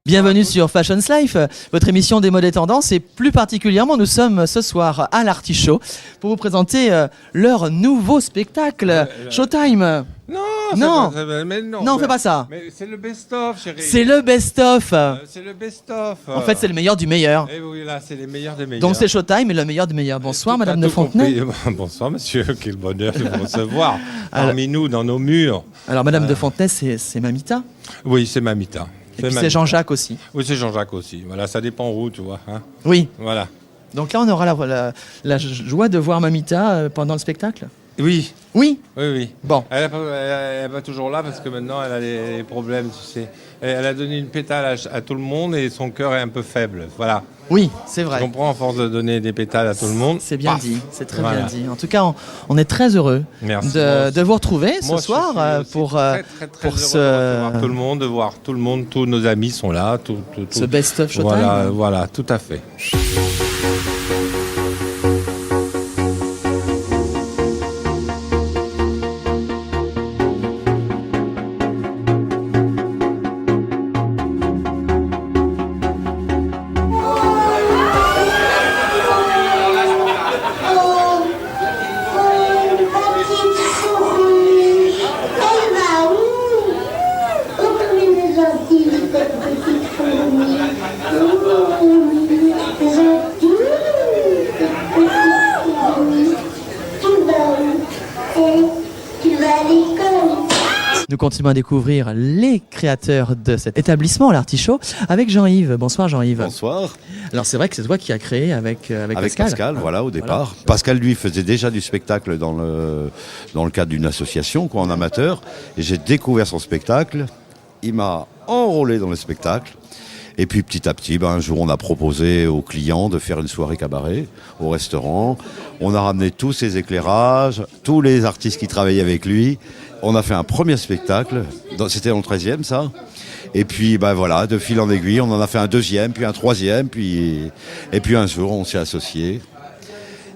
Bienvenue sur Fashions Life, votre émission des modes et tendances, et plus particulièrement nous sommes ce soir à l'Artichaut pour vous présenter leur nouveau spectacle, Showtime. Non, Non, on fait pas ça. Mais c'est le best-of, chérie. C'est le best-of. C'est le best-of. En fait, c'est le meilleur du meilleur. Et oui, là, c'est les meilleurs des meilleurs. Donc c'est Showtime et le meilleur du meilleur. Bonsoir, Tout Madame a de tout Fontenay. compris. Bonsoir, monsieur. Quel bonheur de vous recevoir parmi nous, dans nos murs. Alors, Madame de Fontenay, c'est Mamita. Oui, c'est Mamita. Et puis c'est Mamita. Jean-Jacques aussi. Oui, c'est Jean-Jacques aussi. Voilà, ça dépend où, tu vois. Hein. Oui. Voilà. Donc là, on aura la joie de voir Mamita pendant le spectacle. Oui, Oui. oui. Bon. Elle est pas toujours là parce que maintenant, elle a des problèmes, tu sais. Elle a donné une pétale à tout le monde et son cœur est un peu faible. Voilà. Oui, c'est Je vrai. comprends, à force de donner des pétales à tout le monde. C'est bien paf. dit, c'est très Voilà. bien dit. En tout cas, on est très heureux Merci. de vous retrouver Moi, ce soir je suis pour très pour heureux de recevoir tout le monde, de voir tout le monde, tous nos amis sont là. ce best-of Showtime. Voilà, tout à fait. Nous continuons à découvrir les créateurs de cet établissement, l'Artichaut, avec Jean-Yves. Bonsoir Jean-Yves. Bonsoir. Alors c'est vrai que c'est toi qui as créé avec Pascal. Voilà, au départ. Pascal, lui, faisait déjà du spectacle dans le cadre d'une association, en amateur. Et j'ai découvert son spectacle. Il m'a enrôlé dans le spectacle. Et puis petit à petit, un jour, on a proposé aux clients de faire une soirée cabaret au restaurant. On a ramené tous ses éclairages, tous les artistes qui travaillaient avec lui. On a fait un premier spectacle, c'était dans le 13e ça. Et puis voilà, de fil en aiguille, on en a fait un deuxième, puis un troisième, et puis un jour on s'est associés.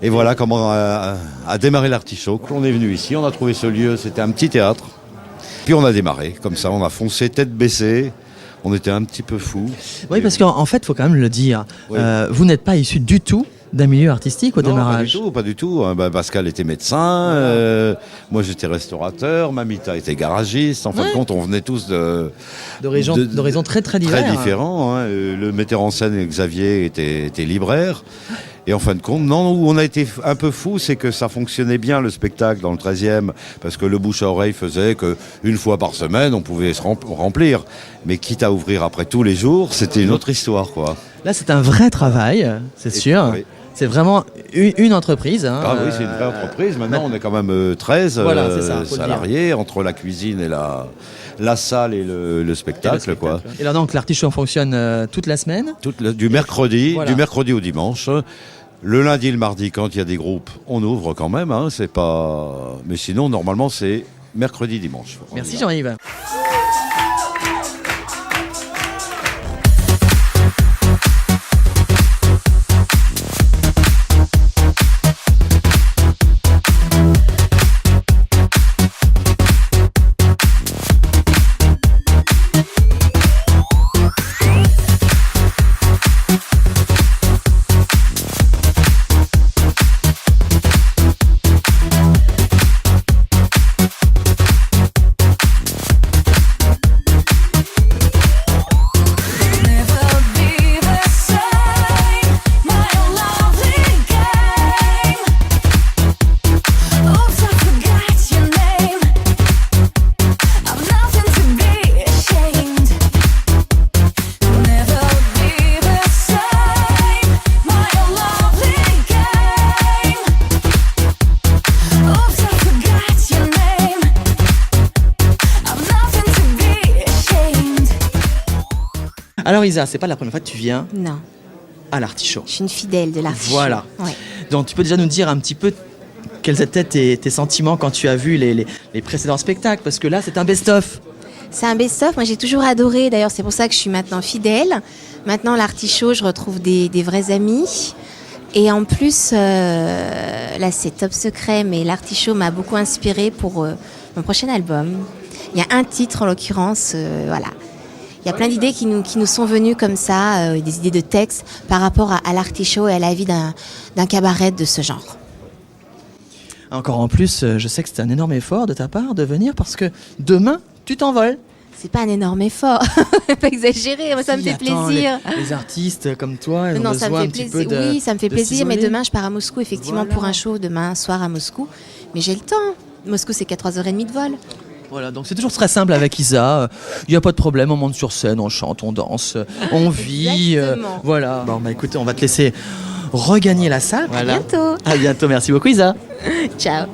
Et voilà comment a démarré l'Artichaut. On est venu ici, on a trouvé ce lieu, c'était un petit théâtre. Puis on a démarré, comme ça, on a foncé tête baissée. On était un petit peu fous. Oui, parce qu'en fait, il faut quand même le dire, Oui. vous n'êtes pas issu du tout d'un milieu artistique au Non, démarrage. pas du tout. Pascal était médecin, moi j'étais restaurateur, Mamita était garagiste. En fin de compte, on venait tous d'horizons très très divers. très différents. Hein. Le metteur en scène Xavier était libraire. Et en fin de compte, non, où on a été un peu fou, c'est que ça fonctionnait bien le spectacle dans le 13e, parce que le bouche à oreille faisait qu'une fois par semaine, on pouvait se remplir. Mais quitte à ouvrir après tous les jours, c'était une autre histoire, quoi. Là, c'est un vrai travail, c'est sûr. Oui. C'est vraiment une entreprise. Hein. Ah oui, c'est une vraie entreprise. Maintenant, on est quand même 13 Voilà, c'est ça, faut le salariés, entre la cuisine et la salle et le spectacle, quoi. Et là, donc, l'Artichaut fonctionne toute la semaine. Du mercredi au dimanche. Le lundi et le mardi, quand il y a des groupes, on ouvre quand même. Hein, c'est pas... Mais sinon, normalement, c'est mercredi, dimanche. Merci Jean-Yves. Alors Isa, c'est pas la première fois que tu viens Non, à l'Artichaut. je suis une fidèle de l'Artichaut. Voilà. Ouais. Donc tu peux déjà nous dire un petit peu quels étaient tes sentiments quand tu as vu les précédents spectacles, parce que là c'est un best-of. C'est un best-of, moi j'ai toujours adoré, d'ailleurs c'est pour ça que je suis maintenant fidèle. Maintenant l'Artichaut, je retrouve des vrais amis. Et en plus, là c'est top secret, mais l'Artichaut m'a beaucoup inspiré pour mon prochain album. Il y a un titre en l'occurrence, voilà. il y a plein d'idées qui nous sont venues comme ça, des idées de texte par rapport à l'Artichaut et à la vie d'un cabaret de ce genre. Encore en plus, je sais que c'est un énorme effort de ta part de venir parce que demain, tu t'envoles. C'est pas un énorme effort, pas exagérer, moi, ça me Si, fait attends, plaisir. Les artistes comme toi, ils ont Non, ça me besoin fait un petit plaisir. peu de. Oui, ça me fait de plaisir, mais s'isoler. demain je pars à Moscou effectivement Voilà. pour un show demain soir à Moscou. Mais j'ai le temps. Moscou, c'est qu'à 3h30 de vol. Voilà, donc c'est toujours très simple avec Isa. Il n'y a pas de problème, on monte sur scène, on chante, on danse, on vit. Exactement. Voilà. Bon, bah écoutez, on va te laisser regagner la salle. À bientôt. À bientôt, merci beaucoup Isa. Ciao.